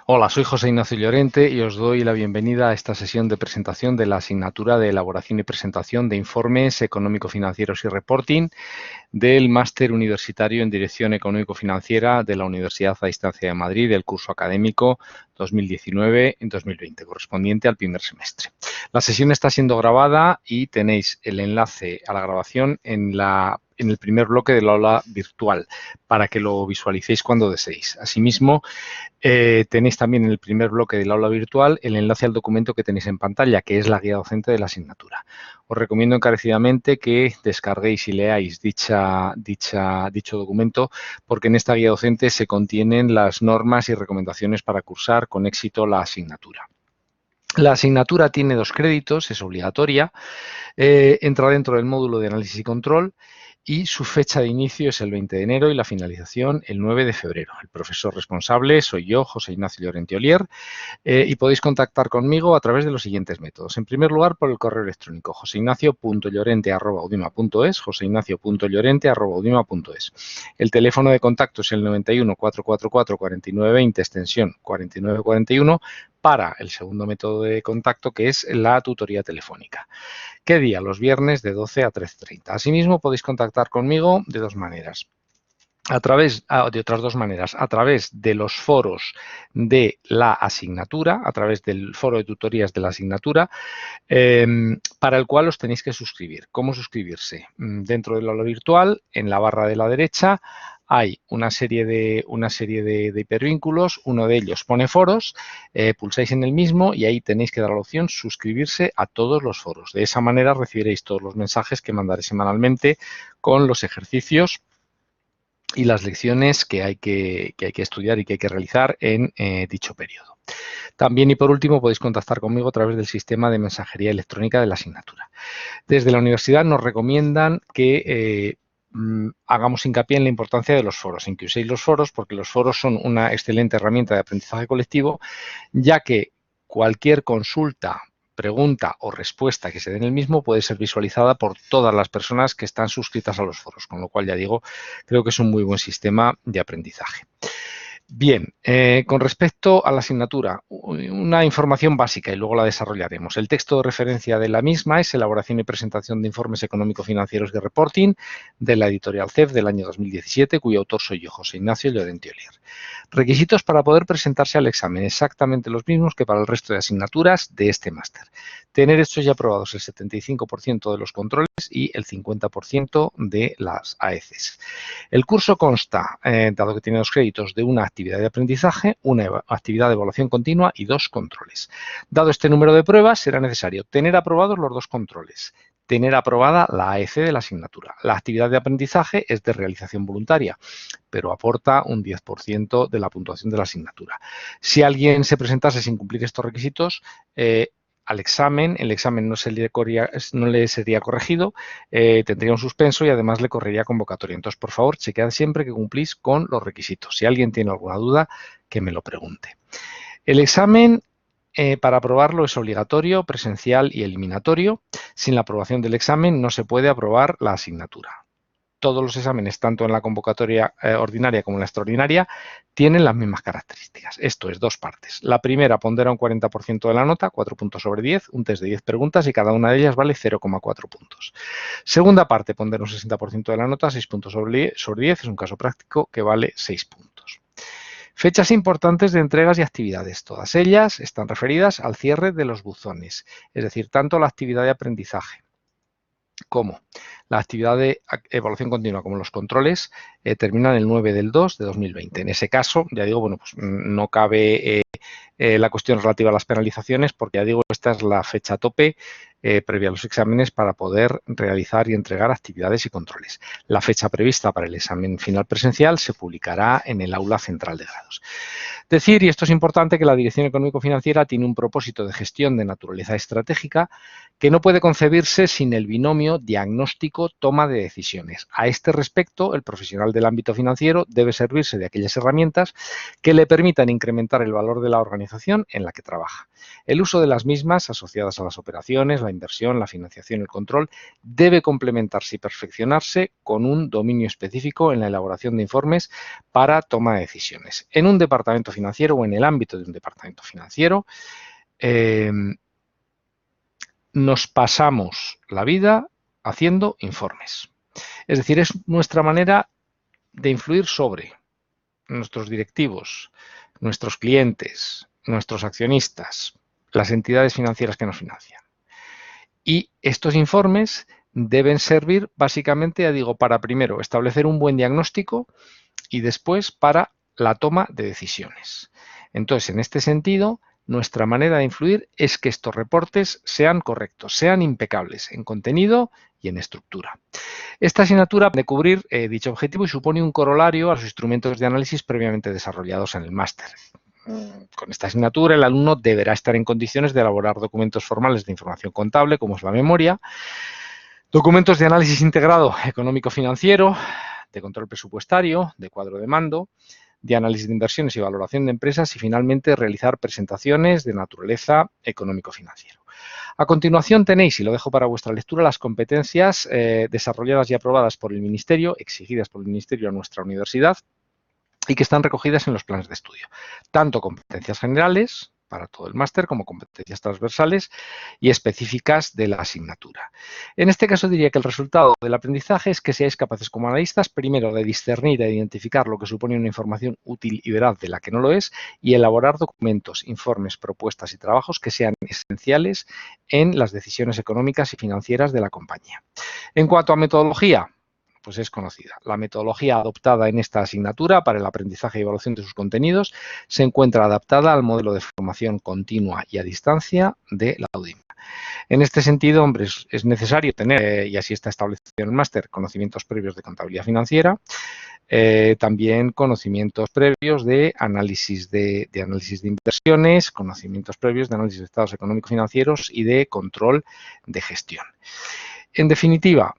Hola, soy José Ignacio Llorente y os doy la bienvenida a esta sesión de presentación de la asignatura de elaboración y presentación de informes económico-financieros y reporting del Máster Universitario en Dirección Económico-Financiera de la Universidad a Distancia de Madrid del curso académico 2019-2020, correspondiente al primer semestre. La sesión está siendo grabada y tenéis el enlace a la grabación en el primer bloque del aula virtual para que lo visualicéis cuando deseéis. Asimismo, tenéis también en el primer bloque del aula virtual el enlace al documento que tenéis en pantalla, que es la guía docente de la asignatura. Os recomiendo encarecidamente que descarguéis y leáis dicho documento, porque en esta guía docente se contienen las normas y recomendaciones para cursar con éxito la asignatura. La asignatura tiene 2 créditos, es obligatoria, entra dentro del módulo de análisis y control y su fecha de inicio es el 20 de enero y la finalización el 9 de febrero. El profesor responsable soy yo, José Ignacio Llorente Olier, y podéis contactar conmigo a través de los siguientes métodos. En primer lugar, por el correo electrónico joseignacio.llorente@udima.es, joseignacio.llorente@udima.es. El teléfono de contacto es el 91 444 4920, extensión 4941, para el segundo método de contacto, que es la tutoría telefónica. ¿Qué día? Los viernes de 12 a 13:30. Asimismo, podéis contactar conmigo de otras 2 maneras, a través de los foros de la asignatura, a través del foro de tutorías de la asignatura, para el cual os tenéis que suscribir. ¿Cómo suscribirse? Dentro del aula virtual, en la barra de la derecha, hay una serie de hipervínculos. Uno de ellos pone foros, pulsáis en el mismo y ahí tenéis que dar la opción suscribirse a todos los foros. De esa manera recibiréis todos los mensajes que mandaré semanalmente con los ejercicios y las lecciones que hay que estudiar y que hay que realizar en dicho periodo. También y por último podéis contactar conmigo a través del sistema de mensajería electrónica de la asignatura. Desde la universidad nos recomiendan que hagamos hincapié en la importancia de los foros, en que uséis los foros, porque los foros son una excelente herramienta de aprendizaje colectivo, ya que cualquier consulta, pregunta o respuesta que se dé en el mismo puede ser visualizada por todas las personas que están suscritas a los foros, con lo cual, ya digo, creo que es un muy buen sistema de aprendizaje. Bien, con respecto a la asignatura, una información básica y luego la desarrollaremos. El texto de referencia de la misma es elaboración y presentación de informes económico-financieros de reporting de la editorial CEF del año 2017, cuyo autor soy yo, José Ignacio Llorente Olier. Requisitos para poder presentarse al examen, exactamente los mismos que para el resto de asignaturas de este máster. Tener hechos y aprobados el 75% de los controles y el 50% de las AECs. El curso consta, dado que tiene 2 créditos, de una actividad de aprendizaje, una actividad de evaluación continua y 2 controles. Dado este número de pruebas, será necesario tener aprobados los 2 controles, tener aprobada la AEC de la asignatura. La actividad de aprendizaje es de realización voluntaria, pero aporta un 10% de la puntuación de la asignatura. Si alguien se presentase sin cumplir estos requisitos, el examen no le sería corregido, tendría un suspenso y además le correría convocatoria. Entonces, por favor, chequead siempre que cumplís con los requisitos. Si alguien tiene alguna duda, que me lo pregunte. El examen, para aprobarlo, es obligatorio, presencial y eliminatorio. Sin la aprobación del examen no se puede aprobar la asignatura. Todos los exámenes, tanto en la convocatoria ordinaria como en la extraordinaria, tienen las mismas características. Esto es 2 partes. La primera pondera un 40% de la nota, 4 puntos sobre 10, un test de 10 preguntas y cada una de ellas vale 0,4 puntos. Segunda parte pondera un 60% de la nota, 6 puntos sobre 10, es un caso práctico que vale 6 puntos. Fechas importantes de entregas y actividades. Todas ellas están referidas al cierre de los buzones, es decir, tanto la actividad de aprendizaje como la actividad de evaluación continua como los controles terminan el 9 del 2 de 2020. En ese caso, ya digo, bueno, pues no cabe la cuestión relativa a las penalizaciones, porque ya digo, esta es la fecha tope previa a los exámenes para poder realizar y entregar actividades y controles. La fecha prevista para el examen final presencial se publicará en el aula central de grados. Decir, y esto es importante, que la Dirección Económico-Financiera tiene un propósito de gestión de naturaleza estratégica que no puede concebirse sin el binomio diagnóstico-toma de decisiones. A este respecto, el profesional del ámbito financiero debe servirse de aquellas herramientas que le permitan incrementar el valor de la organización en la que trabaja. El uso de las mismas, asociadas a las operaciones, la inversión, la financiación y el control, debe complementarse y perfeccionarse con un dominio específico en la elaboración de informes para toma de decisiones. En un departamento financiero o en el ámbito de un departamento financiero, nos pasamos la vida haciendo informes. Es decir, es nuestra manera de influir sobre nuestros directivos, nuestros clientes, nuestros accionistas, las entidades financieras que nos financian. Y estos informes deben servir básicamente, ya digo, para primero establecer un buen diagnóstico y después para la toma de decisiones. Entonces, en este sentido, nuestra manera de influir es que estos reportes sean correctos, sean impecables en contenido y en estructura. Esta asignatura puede cubrir dicho objetivo y supone un corolario a los instrumentos de análisis previamente desarrollados en el máster. Con esta asignatura, el alumno deberá estar en condiciones de elaborar documentos formales de información contable, como es la memoria, documentos de análisis integrado económico-financiero, de control presupuestario, de cuadro de mando, de análisis de inversiones y valoración de empresas y, finalmente, realizar presentaciones de naturaleza económico-financiero. A continuación tenéis, y lo dejo para vuestra lectura, las competencias desarrolladas y aprobadas por el Ministerio, exigidas por el Ministerio a nuestra universidad, y que están recogidas en los planes de estudio. Tanto competencias generales para todo el máster como competencias transversales y específicas de la asignatura. En este caso diría que el resultado del aprendizaje es que seáis capaces como analistas, primero, de discernir e identificar lo que supone una información útil y veraz de la que no lo es, y elaborar documentos, informes, propuestas y trabajos que sean esenciales en las decisiones económicas y financieras de la compañía. En cuanto a metodología, pues es conocida. La metodología adoptada en esta asignatura para el aprendizaje y evaluación de sus contenidos se encuentra adaptada al modelo de formación continua y a distancia de la UDIM. En este sentido, hombre, es necesario tener, y así está establecido en el máster, conocimientos previos de contabilidad financiera, también conocimientos previos de análisis de inversiones, conocimientos previos de análisis de estados económico-financieros y de control de gestión. En definitiva,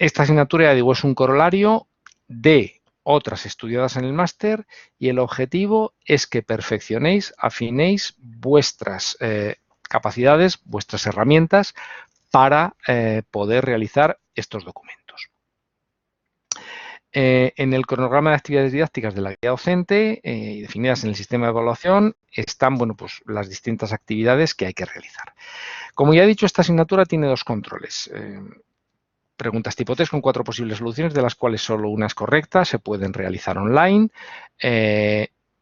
esta asignatura, ya digo, es un corolario de otras estudiadas en el máster y el objetivo es que perfeccionéis, afinéis vuestras capacidades, vuestras herramientas para poder realizar estos documentos. En el cronograma de actividades didácticas de la guía docente y definidas en el sistema de evaluación están, bueno, pues las distintas actividades que hay que realizar. Como ya he dicho, esta asignatura tiene dos controles. Preguntas tipo test con 4 posibles soluciones, de las cuales solo una es correcta, se pueden realizar online.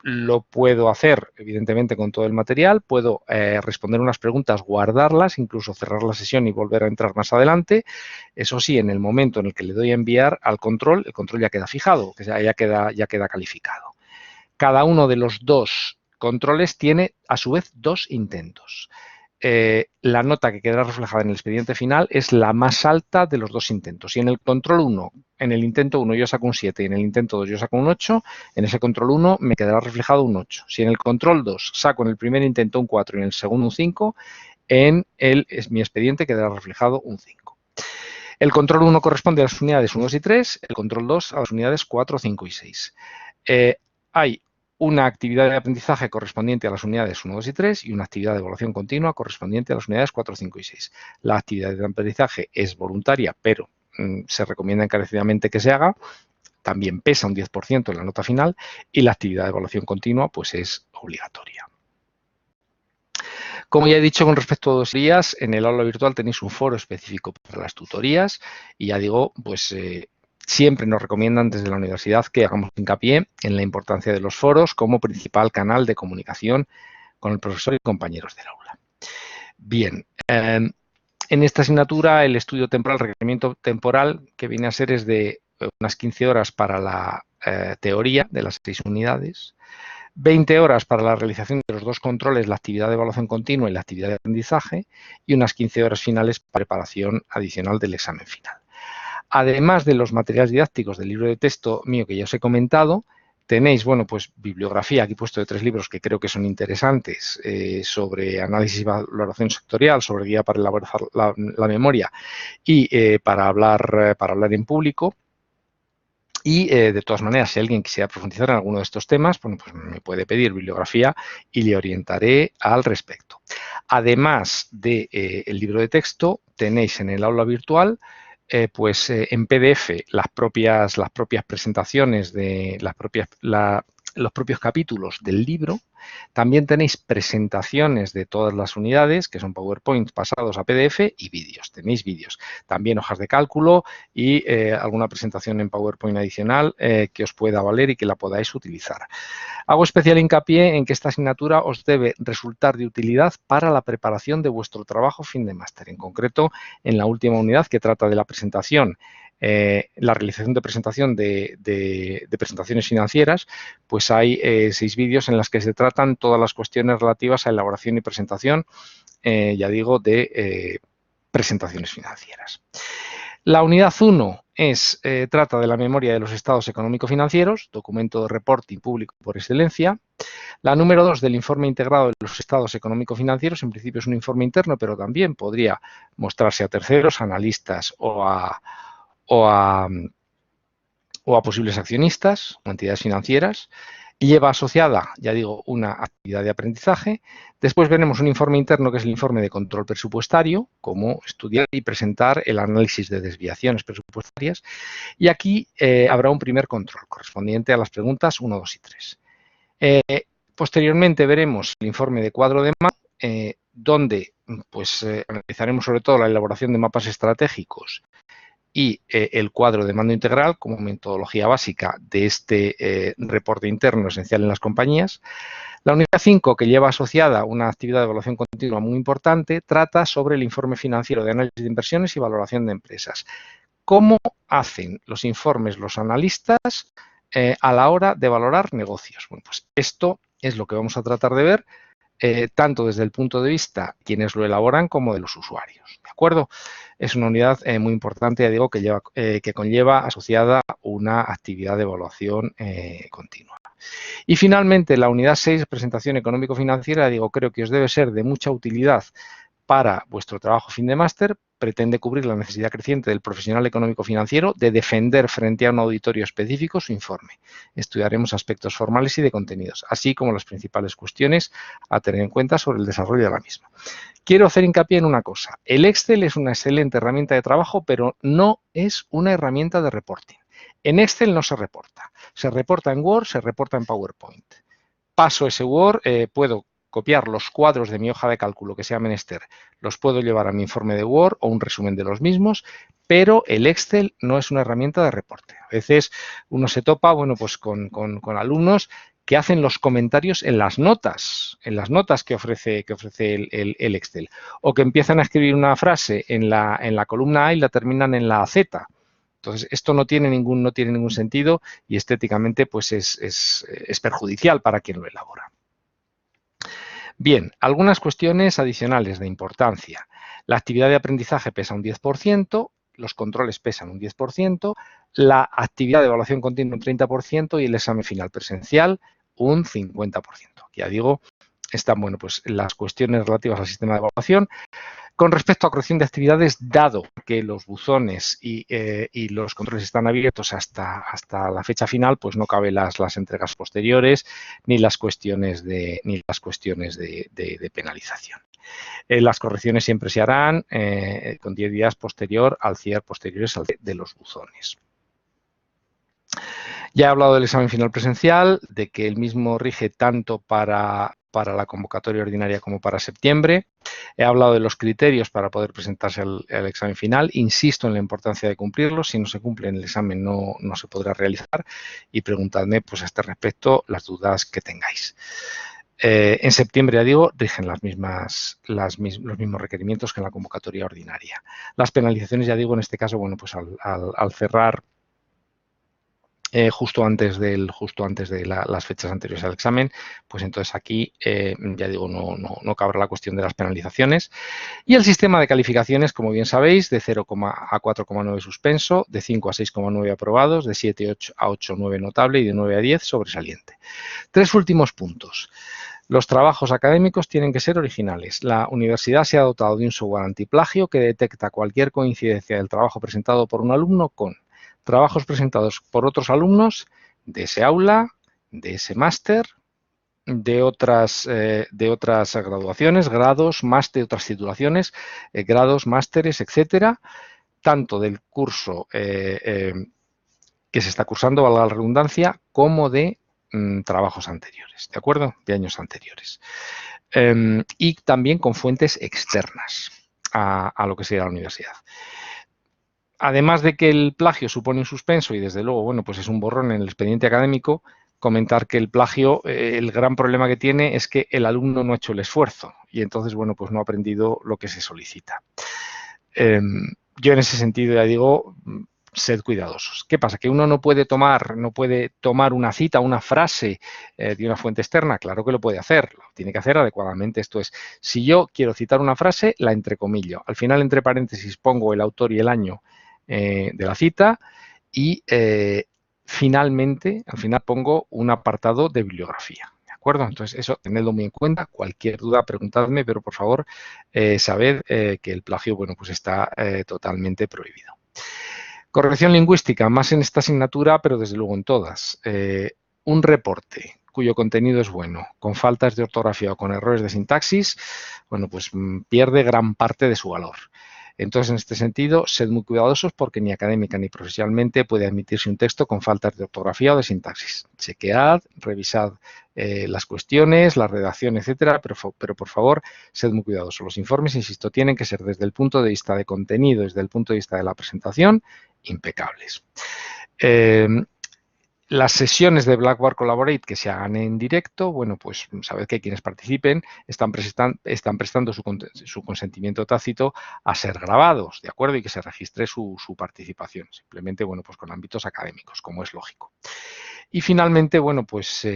Lo puedo hacer, evidentemente, con todo el material. Puedo responder unas preguntas, guardarlas, incluso cerrar la sesión y volver a entrar más adelante. Eso sí, en el momento en el que le doy a enviar al control, el control ya queda fijado, que ya queda calificado. Cada uno de los dos controles tiene, a su vez, 2 intentos. La nota que quedará reflejada en el expediente final es la más alta de los 2 intentos. Si en el control 1, en el intento 1 yo saco un 7 y en el intento 2 yo saco un 8, en ese control 1 me quedará reflejado un 8. Si en el control 2 saco en el primer intento un 4 y en el segundo un 5, en mi expediente quedará reflejado un 5. El control 1 corresponde a las unidades 1, 2 y 3, el control 2 a las unidades 4, 5 y 6. Hay una actividad de aprendizaje correspondiente a las unidades 1, 2 y 3 y una actividad de evaluación continua correspondiente a las unidades 4, 5 y 6. La actividad de aprendizaje es voluntaria, pero se recomienda encarecidamente que se haga. También pesa un 10% en la nota final y la actividad de evaluación continua pues es obligatoria. Como ya he dicho con respecto a tutorías, en el aula virtual tenéis un foro específico para las tutorías y ya digo, pues siempre nos recomiendan desde la universidad que hagamos hincapié en la importancia de los foros como principal canal de comunicación con el profesor y compañeros del aula. Bien, en esta asignatura el estudio temporal, el requerimiento temporal que viene a ser es de unas 15 horas para la teoría de las 6 unidades, 20 horas para la realización de los 2 controles, la actividad de evaluación continua y la actividad de aprendizaje, y unas 15 horas finales para preparación adicional del examen final. Además de los materiales didácticos del libro de texto mío que ya os he comentado, tenéis, bueno, pues bibliografía, aquí he puesto de 3 libros que creo que son interesantes, sobre análisis y valoración sectorial, sobre guía para elaborar la memoria y para hablar en público. Y, de todas maneras, si alguien quisiera profundizar en alguno de estos temas, bueno, pues me puede pedir bibliografía y le orientaré al respecto. Además del libro de texto, tenéis en el aula virtual en PDF las propias presentaciones, los propios capítulos del libro. También tenéis presentaciones de todas las unidades, que son PowerPoint pasados a PDF, y vídeos. Tenéis vídeos. También hojas de cálculo y alguna presentación en PowerPoint adicional que os pueda valer y que la podáis utilizar. Hago especial hincapié en que esta asignatura os debe resultar de utilidad para la preparación de vuestro trabajo fin de máster. En concreto, en la última unidad que trata de la presentación, la realización de presentación de presentaciones financieras, pues hay 6 vídeos en los que se tratan todas las cuestiones relativas a elaboración y presentación, ya digo, de presentaciones financieras. La unidad 1 trata de la memoria de los estados económico-financieros, documento de reporting público por excelencia. La número 2 del informe integrado de los estados económico-financieros, en principio es un informe interno, pero también podría mostrarse a terceros, analistas o a posibles accionistas o entidades financieras. Lleva asociada, ya digo, una actividad de aprendizaje. Después veremos un informe interno que es el informe de control presupuestario, cómo estudiar y presentar el análisis de desviaciones presupuestarias. Y aquí habrá un primer control correspondiente a las preguntas 1, 2 y 3. Posteriormente veremos el informe de cuadro de mando, donde pues, analizaremos sobre todo la elaboración de mapas estratégicos y el cuadro de mando integral como metodología básica de este reporte interno esencial en las compañías. La unidad 5, que lleva asociada una actividad de evaluación continua muy importante, trata sobre el informe financiero de análisis de inversiones y valoración de empresas. ¿Cómo hacen los informes los analistas a la hora de valorar negocios? Bueno, pues esto es lo que vamos a tratar de ver tanto desde el punto de vista de quienes lo elaboran como de los usuarios. ¿De acuerdo? Es una unidad muy importante, ya digo, que conlleva asociada una actividad de evaluación continua. Y finalmente, la unidad 6, presentación económico-financiera, digo, creo que os debe ser de mucha utilidad para vuestro trabajo fin de máster. Pretende cubrir la necesidad creciente del profesional económico-financiero de defender frente a un auditorio específico su informe. Estudiaremos aspectos formales y de contenidos, así como las principales cuestiones a tener en cuenta sobre el desarrollo de la misma. Quiero hacer hincapié en una cosa. El Excel es una excelente herramienta de trabajo, pero no es una herramienta de reporting. En Excel no se reporta. Se reporta en Word, se reporta en PowerPoint. Paso ese Word, puedo copiar los cuadros de mi hoja de cálculo que sea menester, los puedo llevar a mi informe de Word o un resumen de los mismos, pero el Excel no es una herramienta de reporte. A veces uno se topa, bueno, pues con alumnos que hacen los comentarios en las notas que ofrece el Excel, o que empiezan a escribir una frase en la columna A y la terminan en la Z. Entonces, esto no tiene ningún sentido y estéticamente pues es perjudicial para quien lo elabora. Bien, algunas cuestiones adicionales de importancia. La actividad de aprendizaje pesa un 10%, los controles pesan un 10%, la actividad de evaluación continua un 30% y el examen final presencial un 50%. Ya digo, están bueno, pues, las cuestiones relativas al sistema de evaluación. Con respecto a corrección de actividades, dado que los buzones y los controles están abiertos hasta la fecha final, pues no cabe las entregas posteriores ni las cuestiones de penalización. Las correcciones siempre se harán con 10 días posteriores al cierre de los buzones. Ya he hablado del examen final presencial, de que el mismo rige tanto para la convocatoria ordinaria como para septiembre. He hablado de los criterios para poder presentarse al examen final. Insisto en la importancia de cumplirlos. Si no se cumplen, el examen no se podrá realizar. Y preguntadme pues, a este respecto las dudas que tengáis. En septiembre, ya digo, rigen los mismos requerimientos que en la convocatoria ordinaria. Las penalizaciones, ya digo, en este caso, bueno, pues al cerrar justo antes de las fechas anteriores al examen, pues entonces aquí, ya digo, no cabrá la cuestión de las penalizaciones. Y el sistema de calificaciones, como bien sabéis, de 0 a 4,9 suspenso, de 5 a 6,9 aprobados, de 7 a 8,9 notable y de 9 a 10 sobresaliente. 3 últimos puntos. Los trabajos académicos tienen que ser originales. La universidad se ha dotado de un software antiplagio que detecta cualquier coincidencia del trabajo presentado por un alumno con trabajos presentados por otros alumnos de ese aula, de ese máster, de otras graduaciones, grados, máster, de otras titulaciones, grados, másteres, etcétera, tanto del curso que se está cursando, valga la redundancia, como de trabajos anteriores, ¿de acuerdo? De años anteriores. Y también con fuentes externas a lo que sería la universidad. Además de que el plagio supone un suspenso y, desde luego, bueno, pues es un borrón en el expediente académico, comentar que el plagio, el gran problema que tiene es que el alumno no ha hecho el esfuerzo y entonces, bueno, pues no ha aprendido lo que se solicita. Yo en ese sentido ya digo, sed cuidadosos. ¿Qué pasa? ¿Que uno no puede tomar una cita, una frase de una fuente externa? Claro que lo puede hacer, lo tiene que hacer adecuadamente. Esto es, si yo quiero citar una frase, la entrecomillo. Al final, entre paréntesis, pongo el autor y el año de la cita y finalmente, al final pongo un apartado de bibliografía. ¿De acuerdo? Entonces, eso tenedlo muy en cuenta. Cualquier duda, preguntadme, pero por favor, sabed que el plagio, bueno, pues está totalmente prohibido. Corrección lingüística, más en esta asignatura, pero desde luego en todas. Un reporte cuyo contenido es bueno, con faltas de ortografía o con errores de sintaxis, bueno, pues pierde gran parte de su valor. Entonces, en este sentido, sed muy cuidadosos porque ni académica ni profesionalmente puede admitirse un texto con faltas de ortografía o de sintaxis. Chequead, revisad las cuestiones, la redacción, etcétera, pero por favor, sed muy cuidadosos. Los informes, insisto, tienen que ser desde el punto de vista de contenido, desde el punto de vista de la presentación, impecables. Las sesiones de Blackboard Collaborate que se hagan en directo, bueno, pues sabed que quienes participen están prestando su consentimiento tácito a ser grabados, ¿de acuerdo? Y que se registre su participación, simplemente, bueno, pues con ámbitos académicos, como es lógico. Y finalmente, bueno, pues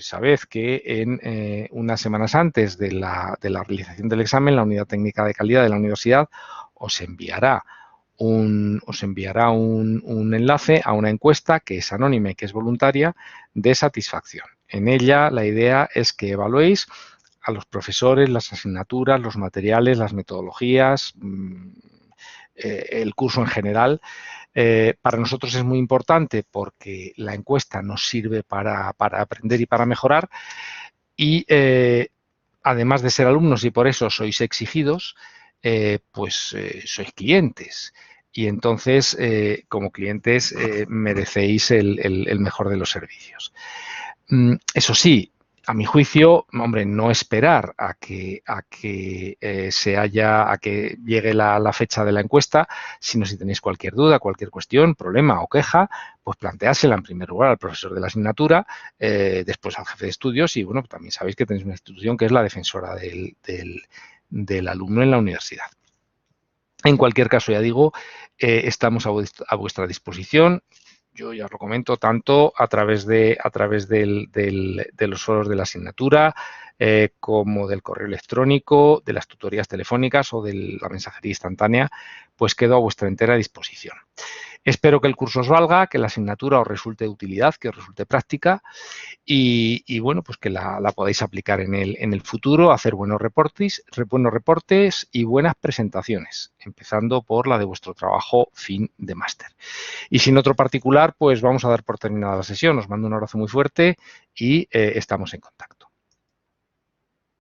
sabed que en unas semanas antes de la realización del examen, la Unidad Técnica de Calidad de la Universidad os enviará un enlace a una encuesta que es anónima y que es voluntaria de satisfacción. En ella la idea es que evaluéis a los profesores, las asignaturas, los materiales, las metodologías, el curso en general. Para nosotros es muy importante porque la encuesta nos sirve para aprender y para mejorar y además de ser alumnos y por eso sois exigidos, pues sois clientes. Y entonces, como clientes, merecéis el mejor de los servicios. Eso sí, a mi juicio, hombre, no esperar a que llegue la fecha de la encuesta, sino si tenéis cualquier duda, cualquier cuestión, problema o queja, pues planteársela en primer lugar al profesor de la asignatura, después al jefe de estudios y, bueno, también sabéis que tenéis una institución que es la defensora del alumno en la universidad. En cualquier caso, ya digo, estamos a vuestra disposición. Yo ya os lo comento tanto a través de los foros de la asignatura como del correo electrónico, de las tutorías telefónicas o de la mensajería instantánea, pues quedo a vuestra entera disposición. Espero que el curso os valga, que la asignatura os resulte de utilidad, que os resulte práctica y bueno, pues que la podáis aplicar en el futuro, hacer buenos reportes y buenas presentaciones, empezando por la de vuestro trabajo fin de máster. Y sin otro particular, pues vamos a dar por terminada la sesión. Os mando un abrazo muy fuerte y estamos en contacto.